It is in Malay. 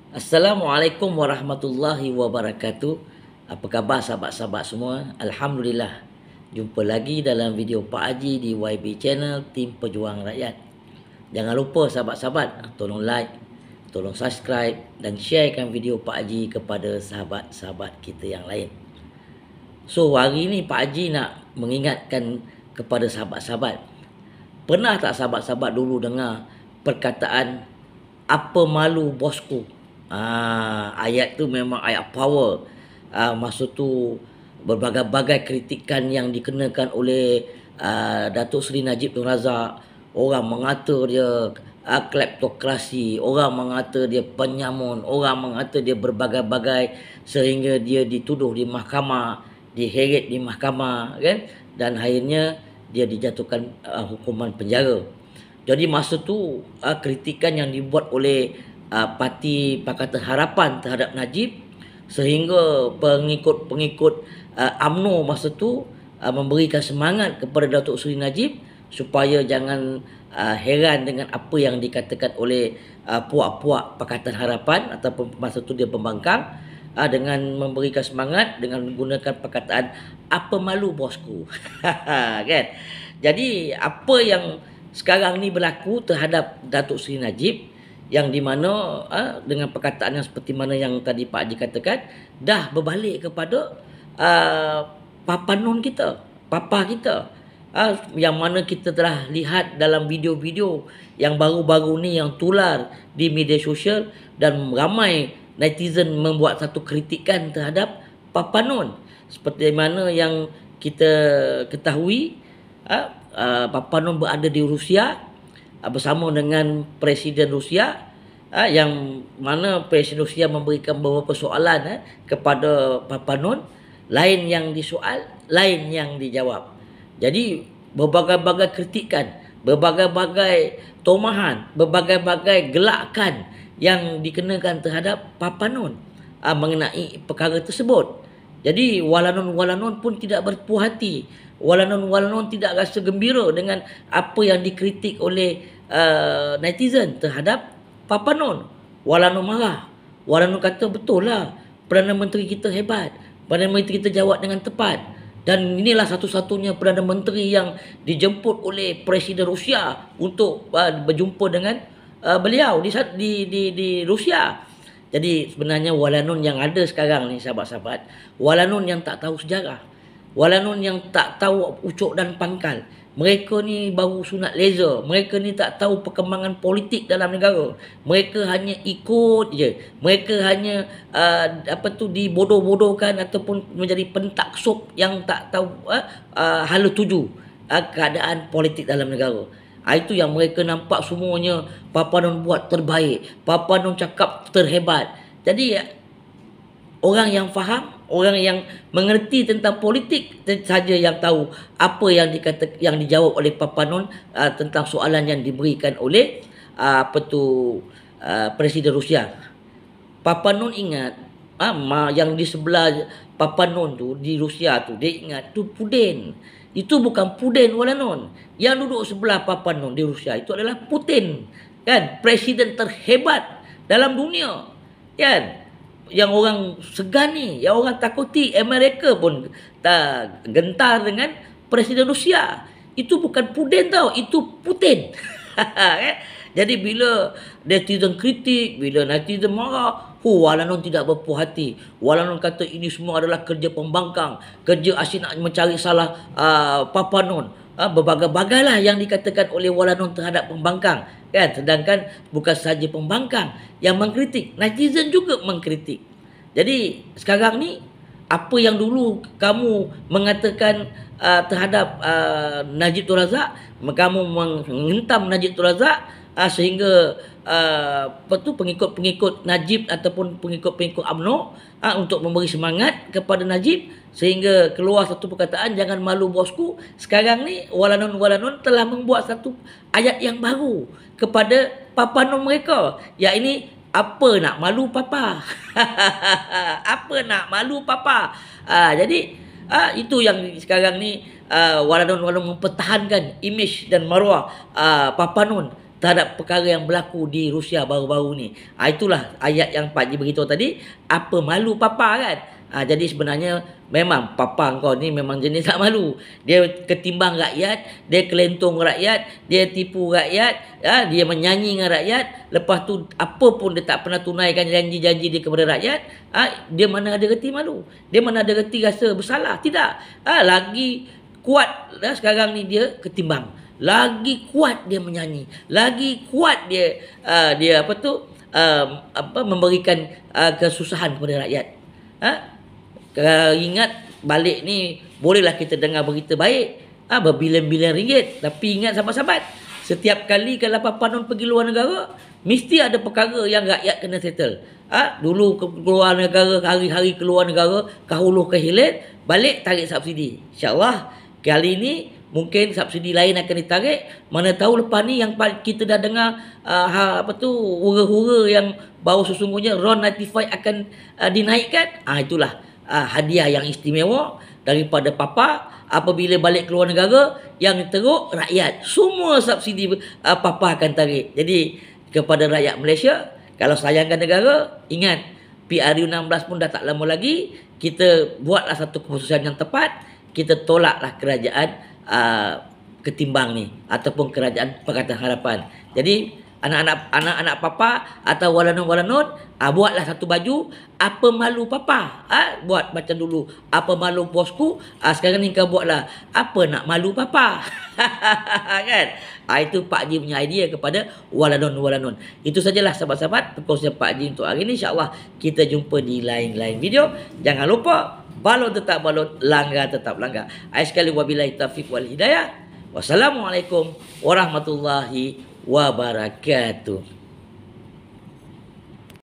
Assalamualaikum warahmatullahi wabarakatuh. Apa khabar sahabat-sahabat semua? Alhamdulillah. Jumpa lagi dalam video Pak Haji di YB Channel Tim Pejuang Rakyat. Jangan lupa sahabat-sahabat, tolong like, tolong subscribe dan sharekan video Pak Haji kepada sahabat-sahabat kita yang lain. So hari ni Pak Haji nak mengingatkan kepada sahabat-sahabat. Pernah tak sahabat-sahabat dulu dengar perkataan apa malu bosku? Ayat tu memang ayat power. Masa tu berbagai-bagai kritikan yang dikenakan oleh Datuk Seri Najib Tun Razak. Orang mengata dia kleptokrasi, orang mengata dia penyamun, orang mengata dia berbagai-bagai sehingga dia dituduh di mahkamah, diheret di mahkamah kan, dan akhirnya dia dijatuhkan hukuman penjara. Jadi masa tu kritikan yang dibuat oleh parti Pakatan Harapan terhadap Najib, sehingga pengikut-pengikut UMNO masa tu memberikan semangat kepada Datuk Seri Najib supaya jangan heran dengan apa yang dikatakan oleh puak-puak Pakatan Harapan ataupun masa tu dia pembangkang, dengan memberikan semangat dengan menggunakan perkataan apa malu bosku. Kan? Jadi apa yang sekarang ni berlaku terhadap Datuk Seri Najib, yang di mana dengan perkataan yang seperti mana yang tadi Pak Haji katakan, dah berbalik kepada Papa Non kita, Papa kita, yang mana kita telah lihat dalam video-video yang baru-baru ni yang tular di media sosial, dan ramai netizen membuat satu kritikan terhadap Papa Non. Seperti mana yang kita ketahui, Papa Non berada di Rusia bersama dengan Presiden Rusia, yang mana Presiden Rusia memberikan beberapa soalan kepada Papa Non. Lain yang disoal, lain yang dijawab. Jadi berbagai-bagai kritikan, berbagai-bagai tomahan, berbagai-bagai gelakan yang dikenakan terhadap Papa Non mengenai perkara tersebut. Jadi walanon pun tidak berpuas hati. Walanon tidak rasa gembira dengan apa yang dikritik oleh netizen terhadap Papa Non. Walanon marah. Walanon kata betul lah, Perdana Menteri kita hebat, Perdana Menteri kita jawab dengan tepat. Dan inilah satu-satunya Perdana Menteri yang dijemput oleh Presiden Rusia untuk berjumpa dengan beliau di Rusia. Jadi sebenarnya walanon yang ada sekarang ni sahabat-sahabat, walanon yang tak tahu sejarah, walanon yang tak tahu ucuk dan pangkal. Mereka ni baru sunat laser. Mereka ni tak tahu perkembangan politik dalam negara. Mereka hanya ikut je. Mereka hanya dibodoh-bodohkan ataupun menjadi pentaksub yang tak tahu hala tuju keadaan politik dalam negara. Itu yang mereka nampak semuanya Papa Non buat terbaik, Papa Non cakap terhebat. Jadi orang yang faham, orang yang mengerti tentang politik saja yang tahu apa yang dijawab oleh Papa Non tentang soalan yang diberikan oleh Presiden Rusia. Papa Non ingat yang di sebelah Papa Non tu di Rusia tu, dia ingat tu Putin. Itu bukan Putin walanon. Yang duduk sebelah Papa Non di Rusia itu adalah Putin, kan? Presiden terhebat dalam dunia, kan? Yang orang segani, yang orang takuti, Amerika pun tak gentar dengan Presiden Rusia. Itu bukan Putin tau, itu Putin. Jadi bila netizen kritik, bila netizen marah, walanon tidak berpuas hati. Walanon kata ini semua adalah kerja pembangkang, kerja asyik nak mencari salah Papa Non. Berbagai-bagailah yang dikatakan oleh walanon terhadap pembangkang, kan? Sedangkan bukan saja pembangkang yang mengkritik, netizen juga mengkritik. Jadi sekarang ni apa yang dulu kamu mengatakan terhadap Najib Tun Razak, kamu menghentam Najib Tun Razak, sehingga pengikut-pengikut Najib ataupun pengikut-pengikut UMNO untuk memberi semangat kepada Najib, sehingga keluar satu perkataan jangan malu bosku. Sekarang ni walanon telah membuat satu ayat yang baru kepada Papa Non mereka, iaitu apa nak malu Papa. Apa nak malu Papa. Jadi itu yang sekarang ni walanon mempertahankan imej dan maruah Papa Non terhadap perkara yang berlaku di Rusia baru-baru ni. Itulah ayat yang Pak Haji beritahu tadi. Apa malu papa kan? Jadi sebenarnya memang papa kau ni memang jenis tak malu. Dia ketimbang rakyat, dia kelentong rakyat, dia tipu rakyat, dia menyanyi dengan rakyat. Lepas tu apa pun dia tak pernah tunaikan janji-janji dia kepada rakyat. Dia mana ada reti malu? Dia mana ada reti rasa bersalah? Tidak. Lagi kuat sekarang ni dia ketimbang. Lagi kuat dia menyanyi, lagi kuat dia memberikan kesusahan kepada rakyat. Ingat balik ni bolehlah kita dengar berita baik berbilion-bilion ringgit, tapi ingat sahabat-sahabat, setiap kali kalau Papa Non pergi luar negara mesti ada perkara yang rakyat kena settle. Dulu keluar negara, hari-hari keluar negara, kahuluh ke hilir, balik tarik subsidi. InsyaAllah kali ni mungkin subsidi lain akan ditarik. Mana tahu lepas ni yang kita dah dengar hura-hura yang bahawa sesungguhnya RON 95 akan dinaikkan. Itulah hadiah yang istimewa daripada Papa apabila balik keluar negara. Yang teruk rakyat, semua subsidi Papa akan tarik. Jadi kepada rakyat Malaysia, kalau sayangkan negara, ingat PRU 16 pun dah tak lama lagi. Kita buatlah satu keputusan yang tepat. Kita tolaklah kerajaan ketimbang ni ataupun kerajaan Pakatan Harapan. Jadi anak-anak Papa atau walanon-walanon, buatlah satu baju apa malu Papa. Buat macam dulu, apa malu bosku. Sekarang ni kau buatlah apa nak malu Papa. Kan? Itu Pak Haji punya idea kepada walanon-walanon. Itu sajalah sahabat-sahabat perkongsian Pak Haji untuk hari ini. InsyaAllah kita jumpa di lain-lain video. Jangan lupa, balon tetap balon, langgar tetap langgar. Sekali wabillahi taufiq wal hidayah. Wassalamualaikum warahmatullahi wabarakatuh.